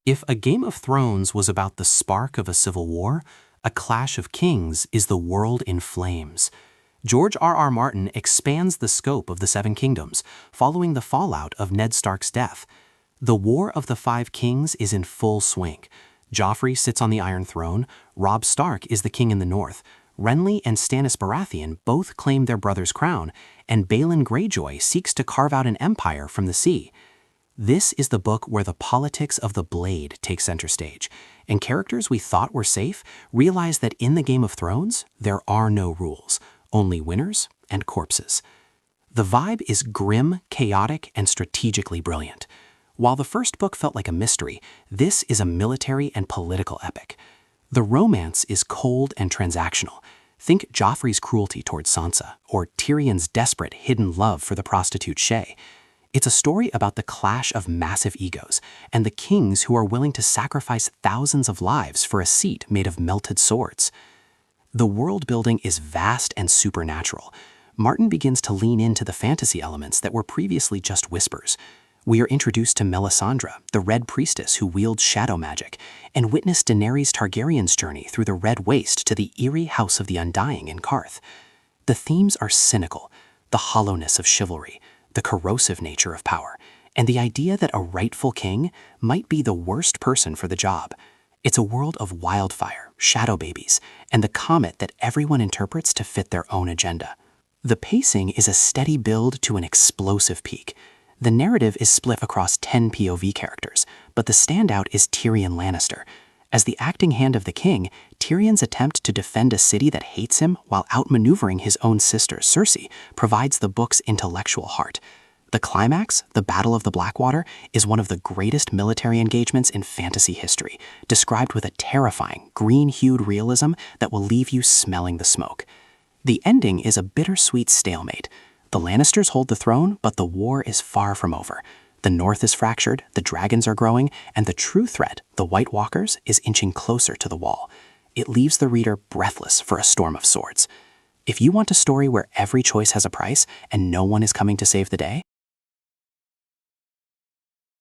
If A Game of Thrones was about the spark of a civil war, A Clash of Kings is the world in flames. George R.R. Martin expands the scope of the Seven Kingdoms, following the fallout of Ned Stark's death. The War of the Five Kings is in full swing. Joffrey sits on the Iron Throne, Robb Stark is the king in the north, Renly and Stannis Baratheon both claim their brother's crown, and Balon Greyjoy seeks to carve out an empire from the sea. This is the book where the politics of the blade take center stage, and characters we thought were safe realize that in the Game of Thrones, there are no rules, only winners and corpses. The vibe is grim, chaotic, and strategically brilliant. While the first book felt like a mystery, this is a military and political epic. The romance is cold and transactional. Think Joffrey's cruelty towards Sansa, or Tyrion's desperate hidden love for the prostitute Shae. It's a story about the clash of massive egos and the kings who are willing to sacrifice thousands of lives for a seat made of melted swords. The world building is vast and supernatural. Martin begins to lean into the fantasy elements that were previously just whispers. We are introduced to Melisandre, the Red Priestess who wields shadow magic, and witness Daenerys Targaryen's journey through the Red Waste to the eerie House of the Undying in Qarth. The themes are cynical, the hollowness of chivalry, the corrosive nature of power, and the idea that a rightful king might be the worst person for the job. It's a world of wildfire, shadow babies, and the comet that everyone interprets to fit their own agenda. The pacing is a steady build to an explosive peak. The narrative is split across 10 POV characters, but the standout is Tyrion Lannister. As the acting hand of the king, Tyrion's attempt to defend a city that hates him while outmaneuvering his own sister, Cersei, provides the book's intellectual heart. The climax, the Battle of the Blackwater, is one of the greatest military engagements in fantasy history, described with a terrifying, green-hued realism that will leave you smelling the smoke. The ending is a bittersweet stalemate. The Lannisters hold the throne, but the war is far from over. The North is fractured, the dragons are growing, and the true threat, the White Walkers, is inching closer to the wall. It leaves the reader breathless for a storm of swords. If you want a story where every choice has a price and no one is coming to save the day,